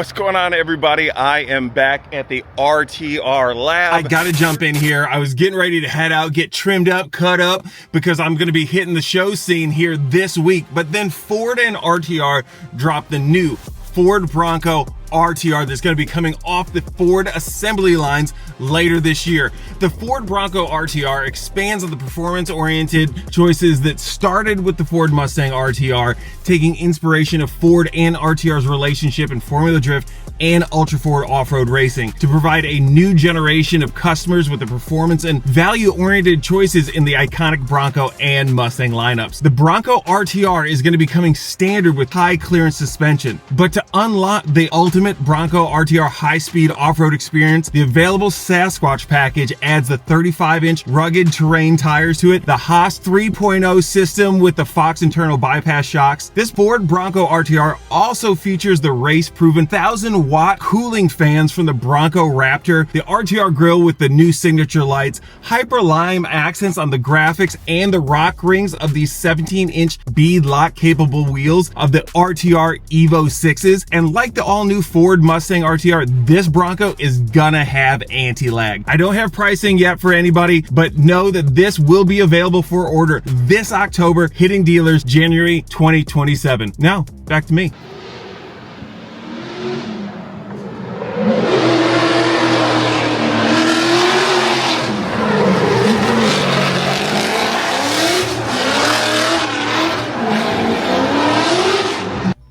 What's going on, everybody? I am back at the RTR Lab. I gotta jump in here. I was getting ready to head out, get trimmed up, cut up, because I'm gonna be hitting the show scene here this week. But then Ford and RTR dropped the new Ford Bronco RTR that's going to be coming off the Ford assembly lines later this year. The Ford Bronco RTR expands on the performance-oriented choices that started with the Ford Mustang RTR, taking inspiration of Ford and RTR's relationship in Formula Drift and Ultra4 off-road racing to provide a new generation of customers with the performance and value-oriented choices in the iconic Bronco and Mustang lineups. The Bronco RTR is going to be coming standard with high clearance suspension, but to unlock the ultimate Bronco RTR high-speed off-road experience, the available Sasquatch package adds the 35-inch rugged terrain tires to it, the Haas 3.0 system with the Fox internal bypass shocks. This Ford Bronco RTR also features the race-proven 1,000-watt cooling fans from the Bronco Raptor, the RTR grille with the new signature lights, hyper lime accents on the graphics, and the rock rings of these 17-inch bead lock capable wheels of the RTR Evo 6s. And like the all-new Ford Mustang RTR, this Bronco is gonna have anti-lag. I don't have pricing yet for anybody, but know that this will be available for order this October, hitting dealers January 2027. Now, back to me.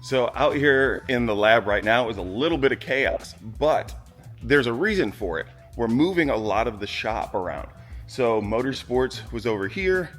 So out here in the lab right now is a little bit of chaos, but there's a reason for it. We're moving a lot of the shop around. So Motorsports was over here,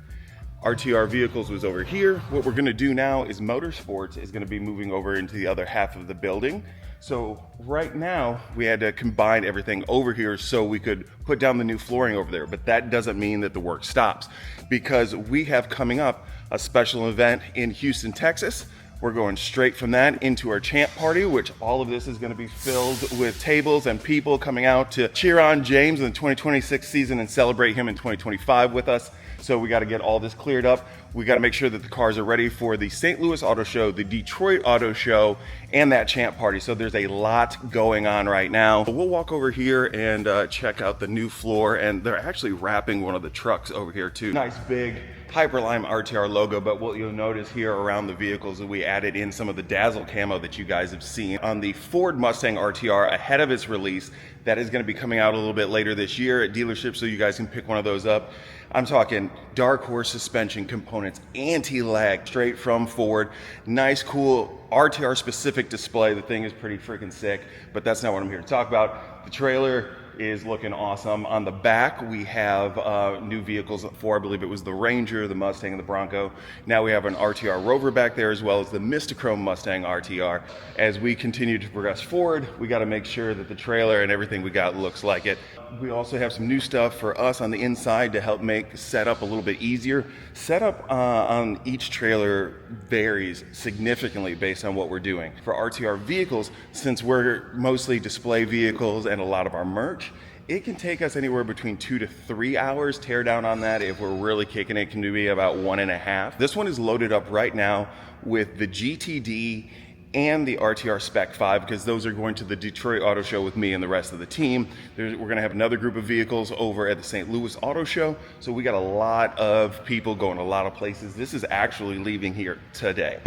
RTR Vehicles was over here. What we're gonna do now is Motorsports is gonna be moving over into the other half of the building. So right now we had to combine everything over here so we could put down the new flooring over there, but that doesn't mean that the work stops, because we have coming up a special event in Houston, Texas. We're going straight from that into our champ party, which all of this is going to be filled with tables and people coming out to cheer on James in the 2026 season and celebrate him in 2025 with us. So we got to get all this cleared up. We got to make sure that the cars are ready for the St. Louis Auto Show, the Detroit Auto Show, and that champ party. So there's a lot going on right now. We'll walk over here and check out the new floor, and they're actually wrapping one of the trucks over here too. Nice big Hyperlime RTR logo, but what you'll notice here around the vehicles is we added in some of the dazzle camo that you guys have seen on the Ford Mustang RTR ahead of its release. That is going to be coming out a little bit later this year at dealerships, so you guys can pick one of those up. I'm talking dark horse suspension components, anti-lag, straight from Ford. Nice, cool RTR specific display. The thing is pretty freaking sick, but that's not what I'm here to talk about. The trailer is looking awesome. On the back, we have new vehicles for, I believe it was the Ranger, the Mustang, and the Bronco. Now we have an RTR Rover back there, as well as the Mistachrome Mustang RTR. As we continue to progress forward, we got to make sure that the trailer and everything we got looks like it. We also have some new stuff for us on the inside to help make setup a little bit easier. Setup on each trailer varies significantly based on what we're doing. For RTR vehicles, since we're mostly display vehicles and a lot of our merch, it can take us anywhere between 2 to 3 hours. Tear down on that, if we're really kicking it, can be about 1.5. This one is loaded up right now with the GTD and the RTR Spec 5, because those are going to the Detroit Auto Show with me and the rest of the team. We're gonna have another group of vehicles over at the St. Louis Auto Show. So we got a lot of people going a lot of places. This is actually leaving here today.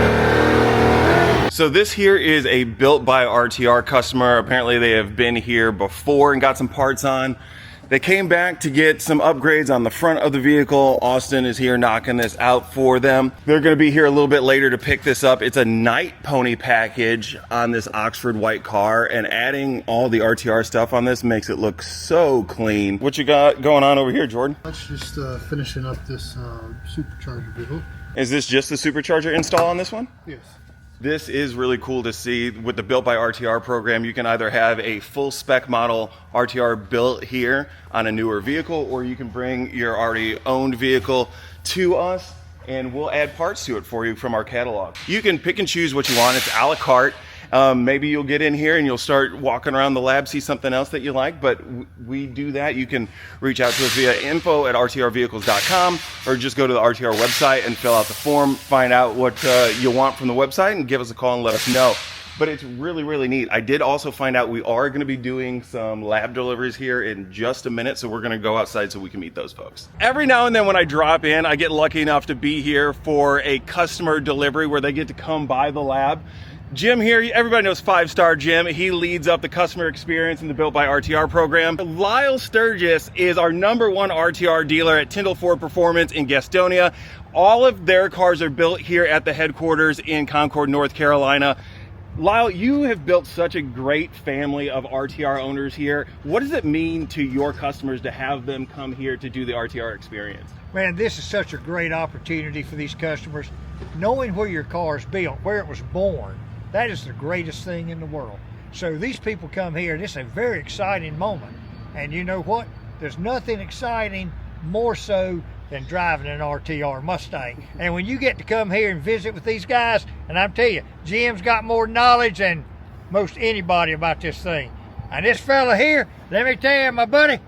So this here is a built by RTR customer. Apparently they have been here before and got some parts on. They came back to get some upgrades on the front of the vehicle. Austin is here knocking this out for them. They're gonna be here a little bit later to pick this up. It's a night pony package on this Oxford white car, and adding all the RTR stuff on this makes it look so clean. What you got going on over here, Jordan? That's just finishing up this supercharger vehicle. Is this just the supercharger install on this one? Yes. This is really cool to see. With the Built by RTR program, you can either have a full spec model RTR built here on a newer vehicle, or you can bring your already owned vehicle to us and we'll add parts to it for you from our catalog. You can pick and choose what you want. It's a la carte. Maybe you'll get in here and you'll start walking around the lab, see something else that you like, but we do that. You can reach out to us via info@rtrvehicles.com, or just go to the RTR website and fill out the form, find out what you want from the website, and give us a call and let us know. but it's really, really neat. I did also find out we are going to be doing some lab deliveries here in just a minute, so we're going to go outside so we can meet those folks. Every now and then when I drop in, I get lucky enough to be here for a customer delivery where they get to come by the lab. Jim here, everybody knows 5-Star Jim. He leads up the customer experience in the Built by RTR program. Lyle Sturgis is our #1 RTR dealer at Tyndall Ford Performance in Gastonia. All of their cars are built here at the headquarters in Concord, North Carolina. Lyle, you have built such a great family of RTR owners here. What does it mean to your customers to have them come here to do the RTR experience? Man, this is such a great opportunity for these customers. Knowing where your car is built, where it was born, that is the greatest thing in the world. So these people come here, and it's a very exciting moment. And you know what? There's nothing exciting more so than driving an RTR Mustang. And when you get to come here and visit with these guys, and I'm telling you, Jim's got more knowledge than most anybody about this thing. And this fella here, let me tell you, my buddy,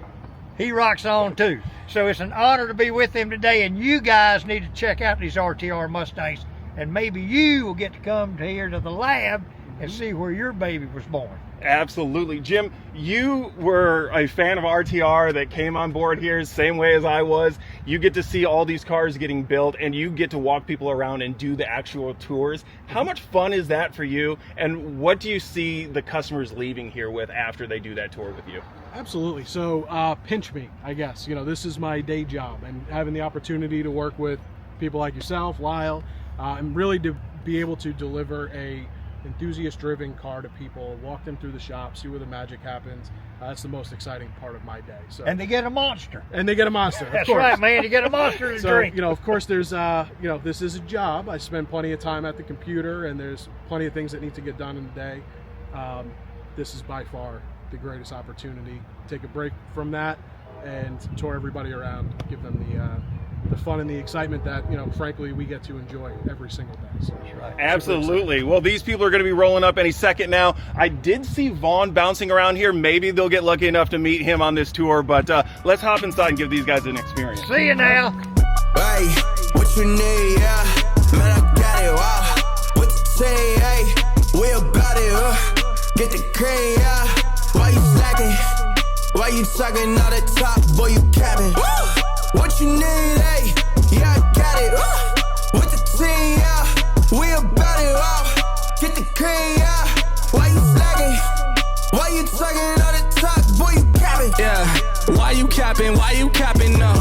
he rocks on too. So it's an honor to be with him today, and you guys need to check out these RTR Mustangs, and maybe you will get to come here to the lab and see where your baby was born. Absolutely. Jim, you were a fan of RTR that came on board here same way as I was. You get to see all these cars getting built, and you get to walk people around and do the actual tours. How much fun is that for you, and what do you see the customers leaving here with after they do that tour with you? Absolutely. So pinch me, I guess. You know, this is my day job, and having the opportunity to work with people like yourself, Lyle, and really to be able to deliver a enthusiast-driven car to people, walk them through the shop, see where the magic happens. That's the most exciting part of my day. So, and they get a monster. And they get a monster. That's of course. right, man. You get a monster to So, drink. you know, of course, there's, you know, this is a job. I spend plenty of time at the computer, and there's plenty of things that need to get done in the day. This is by far the greatest opportunity. Take a break from that and tour everybody around, give them the fun and the excitement that, you know, frankly, we get to enjoy every single day. So, absolutely. Well, these people are going to be rolling up any second now. I did see Vaughn bouncing around here. Maybe they'll get lucky enough to meet him on this tour, but let's hop inside and give these guys an experience. See you now. Hey, what you need, yeah? Man, I got it, wow. What you say, hey? We about it, get the cream, yeah. Why you slacking? Why you talking all the top? Boy, you capping. What you need, hey? Yeah, I got it. With the team, yeah. We about it, wow. Get the cream, yeah. Why you slacking? Why you talking all the top? Boy, you capping. Yeah. Why you capping? Why you capping? No.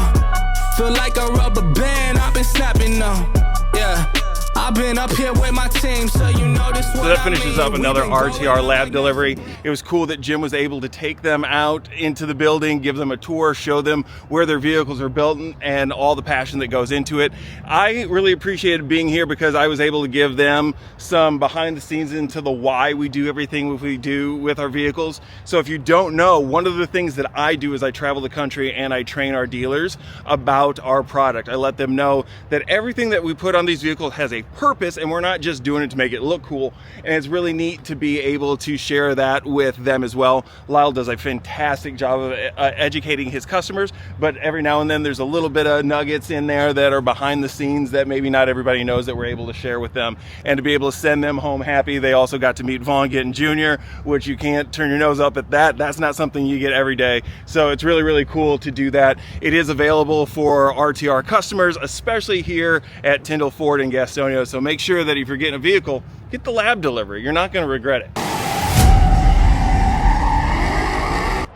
Feel like a rubber band. I've been snapping, no. Yeah. I've been up here with my team, so you know this. So that finishes up another RTR Lab delivery. It was cool that Jim was able to take them out into the building, give them a tour, show them where their vehicles are built and all the passion that goes into it. I really appreciated being here because I was able to give them some behind the scenes into the why we do everything we do with our vehicles. So if you don't know, one of the things that I do is I travel the country and I train our dealers about our product. I let them know that everything that we put on these vehicles has a purpose, and we're not just doing it to make it look cool. And it's really neat to be able to share that with them as well. Lyle does a fantastic job of educating his customers, but every now and then there's a little bit of nuggets in there that are behind the scenes that maybe not everybody knows that we're able to share with them, and to be able to send them home happy. They also got to meet Vaughn Gittin Jr., which you can't turn your nose up at that. That's not something you get every day. So it's really, really cool to do that. It is available for RTR customers, especially here at Tyndall Ford in Gastonia. So make sure that if you're getting a vehicle, get the lab delivery. You're not going to regret it.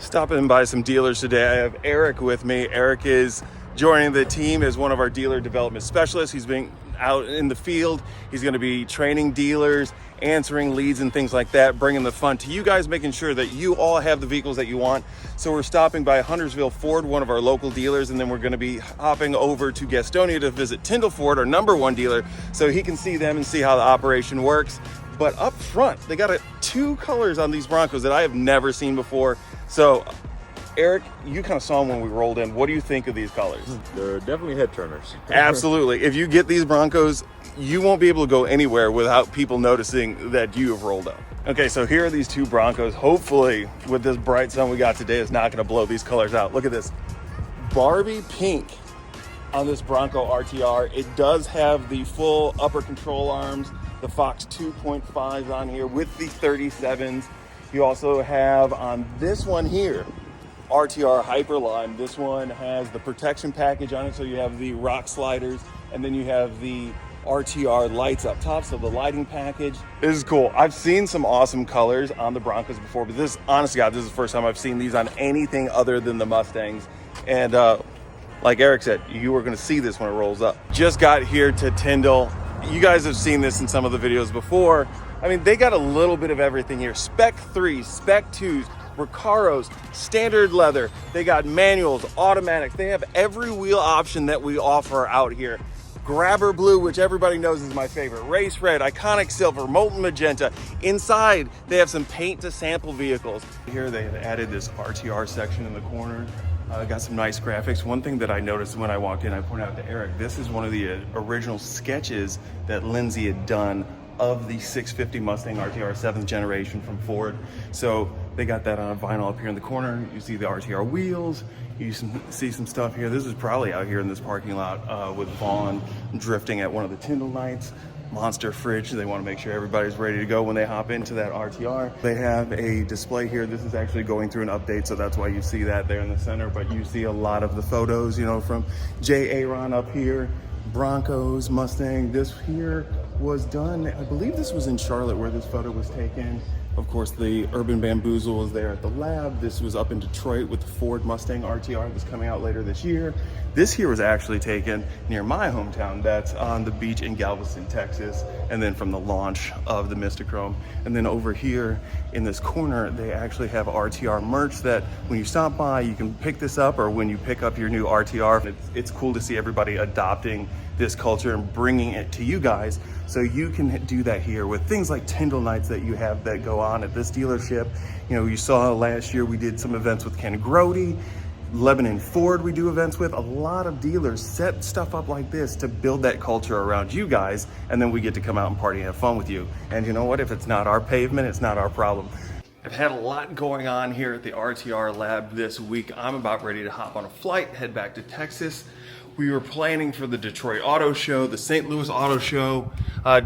Stopping by some dealers today. I have Eric with me. Eric is joining the team as one of our dealer development specialists. He's been out in the field. He's going to be training dealers, answering leads and things like that, bringing the fun to you guys, making sure that you all have the vehicles that you want. So we're stopping by Huntersville Ford, one of our local dealers, and then we're going to be hopping over to Gastonia to visit Tyndall Ford, our #1 dealer, so he can see them and see how the operation works. But up front, they got two colors on these Broncos that I have never seen before. So Eric, you kind of saw them when we rolled in. What do you think of these colors? They're definitely head turners. Absolutely. If you get these Broncos, you won't be able to go anywhere without people noticing that you have rolled up. Okay, so here are these two Broncos. Hopefully, with this bright sun we got today, it's not going to blow these colors out. Look at this. Barbie pink on this Bronco RTR. It does have the full upper control arms the Fox 2.5s on here with the 37s. You also have on this one here, RTR Hyperline. This one has the protection package on it, so you have the rock sliders, and then you have the RTR lights up top, so the lighting package. This is cool. I've seen some awesome colors on the Broncos before, but this, honest to God, this is the first time I've seen these on anything other than the Mustangs. And like Eric said, you are going to see this when it rolls up. Just got here to Tyndall. You guys have seen this in some of the videos before. I mean, they got a little bit of everything here. Spec 3s, Spec 2s, Recaros, standard leather. They got manuals, automatics. They have every wheel option that we offer out here. Grabber blue, which everybody knows is my favorite. Race red, iconic silver, molten magenta. Inside, they have some paint to sample vehicles. Here they have added this RTR section in the corner. Got some nice graphics. One thing that I noticed when I walked in, I pointed out to Eric, this is one of the original sketches that Lindsay had done of the 650 Mustang RTR 7th generation from Ford. So they got that on vinyl up here in the corner. You see the RTR wheels. You see some stuff here. This is probably out here in this parking lot with Vaughn drifting at one of the Tyndall nights. Monster fridge. They want to make sure everybody's ready to go when they hop into that RTR. They have a display here. This is actually going through an update, so that's why you see that there in the center. But you see a lot of the photos, you know, from Jay Aaron up here, Broncos, Mustang. This here was done, I believe this was in Charlotte where this photo was taken. Of course, the Urban Bamboozle was there at the lab. This was up in Detroit with the Ford Mustang RTR that's coming out later this year. This here was actually taken near my hometown. That's on the beach in Galveston, Texas. And then from the launch of the Mistachrome. And then over here in this corner, they actually have RTR merch that when you stop by, you can pick this up, or when you pick up your new RTR. It's cool to see everybody adopting this culture and bringing it to you guys, so you can do that here with things like Tyndall nights that you have that go on at this dealership. You know, you saw last year we did some events with Ken Grody, Lebanon Ford we do events with. A lot of dealers set stuff up like this to build that culture around you guys, and then we get to come out and party and have fun with you. And you know what? If it's not our pavement, it's not our problem. I've had a lot going on here at the RTR Lab this week. I'm about ready to hop on a flight, head back to Texas. We were planning for the Detroit Auto Show, the St. Louis Auto Show.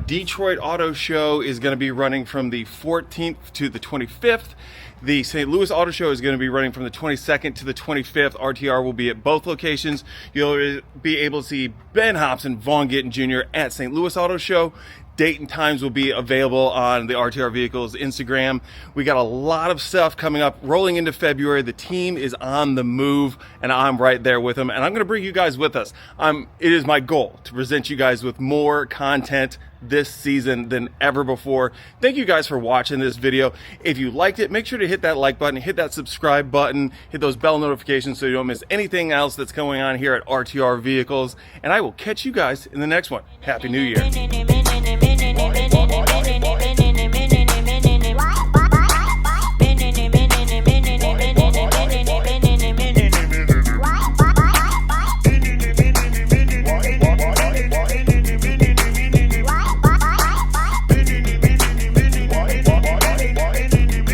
Detroit Auto Show is going to be running from the 14th to the 25th. The St. Louis Auto Show is going to be running from the 22nd to the 25th. RTR will be at both locations. You'll be able to see Ben Hobson, Vaughn Gittin Jr. at St. Louis Auto Show. Date and times will be available on the RTR Vehicles Instagram. We got a lot of stuff coming up, rolling into February. The team is on the move, and I'm right there with them. And I'm going to bring you guys with us. It is my goal to present you guys with more content this season than ever before. Thank you guys for watching this video. If you liked it, make sure to hit that like button, hit that subscribe button, hit those bell notifications so you don't miss anything else that's going on here at RTR Vehicles. And I will catch you guys in the next one. Happy New Year.